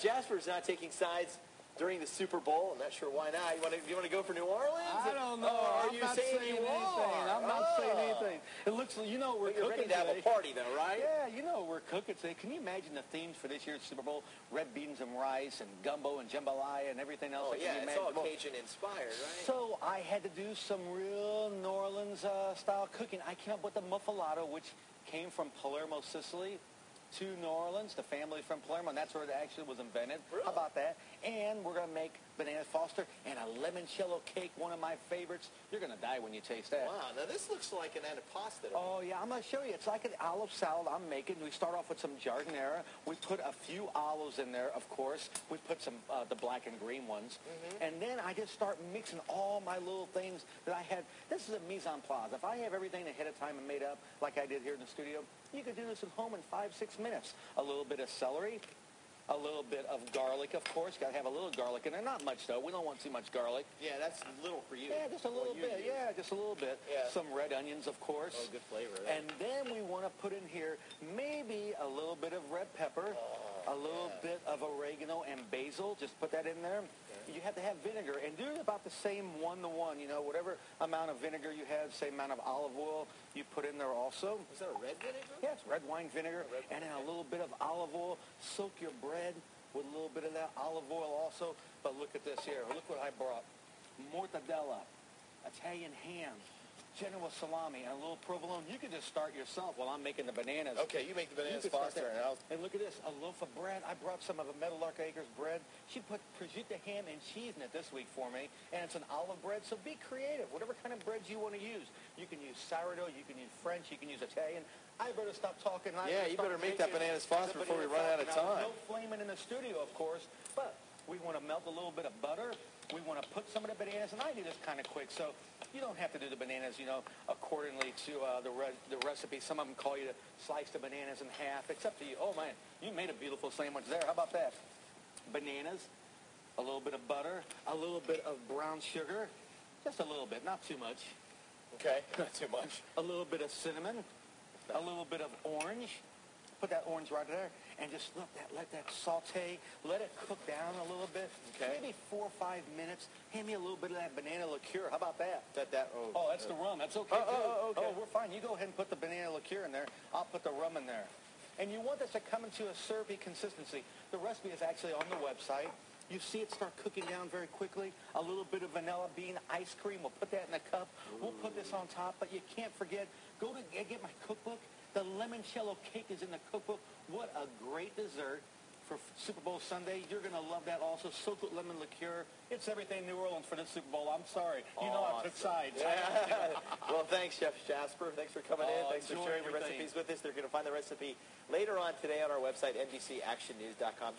Jasper's not taking sides during the Super Bowl. I'm not sure why not. You want to go for New Orleans? I don't know. Or are I'm you not saying saying you anything. are? I'm not saying anything. It looks, you know, we're You're cooking ready to have today. a party, though, right? Yeah, you know, we're cooking today. Can you imagine the themes for this year's Super Bowl? Red beans and rice and gumbo and jambalaya and everything else. Oh, yeah, it's all imaginable. Cajun-inspired, right? So I had to do some real New Orleans-style cooking. I came up with the muffuletta, which came from Palermo, Sicily, to New Orleans. The family from Palermo, and that's where it actually was invented. Really? How about that? And we're going to make banana foster and a limoncello cake, one of my favorites. You're going to die when you taste that. Wow, now this looks like an antipasto. Oh, yeah, I'm going to show you. It's like an olive salad I'm making. We start off with some giardiniera. We put a few olives in there, of course. We put some, the black and green ones. And then I just start mixing all my little things that I had. This is a mise en place. If I have everything ahead of time and made up like I did here in the studio, you could do this at home in 5-6 minutes. A little bit of celery, a little bit of garlic, of course. Got to have a little garlic in there. Not much, though. We don't want too much garlic. Yeah, that's little for you. Yeah, just a little bit. Yeah, just a little bit. Yeah. Some red onions, of course. Oh, good flavor. And then we want to put in here maybe a little bit of red pepper, a little bit of oregano and basil. Just put that in there. You have to have vinegar, and do it about the same 1-to-1. You know, whatever amount of vinegar you have, same amount of olive oil you put in there also. Is that a red vinegar? Yes, red wine vinegar, red and then a little bit of olive oil. Soak your bread with a little bit of that olive oil also. But look at this here. Look what I brought. Mortadella, Italian ham, Genoa salami, and a little provolone. You can just start yourself while I'm making the bananas. Okay, you make the bananas You could start foster. that. And look at this, a loaf of bread. I brought some of a Meadowlark Acres bread. She put prosciutto ham and cheese in it this week for me, and it's an olive bread, so be creative. Whatever kind of breads you want to use. You can use sourdough, you can use French, you can use Italian. I better stop talking. Yeah, you better make that bananas foster before we run out of time. No flaming in the studio, of course, but we want to melt a little bit of butter. We want to put some of the bananas, and I do this kind of quick, so you don't have to do the bananas, you know, accordingly to the recipe. Some of them call you to slice the bananas in half. It's up to you. Oh, man, you made a beautiful sandwich there. How about that? Bananas, a little bit of butter, a little bit of brown sugar, just a little bit, not too much. Okay, not too much. A little bit of cinnamon, a little bit of orange. Put that orange right there, and just let that saute. Let it cook down a little bit. Okay. Maybe 4 or 5 minutes. Hand me a little bit of that banana liqueur. How about that? Oh, That's the rum. That's okay, too. okay. Oh, we're fine. You go ahead and put the banana liqueur in there. I'll put the rum in there. And you want this to come into a syrupy consistency. The recipe is actually on the website. You see it start cooking down very quickly. A little bit of vanilla bean ice cream. We'll put that in a cup. We'll put this on top, but you can't forget, go to get my cookbook. The limoncello cake is in the cookbook. What a great dessert for Super Bowl Sunday. You're going to love that also. Soaked with lemon liqueur. It's everything New Orleans for this Super Bowl. I'm sorry. You know I took sides. Yeah. Well, thanks, Chef Jasper. Thanks for coming in. Thanks for sharing your everything. recipes with us. They're going to find the recipe later on today on our website, NBCActionNews.com.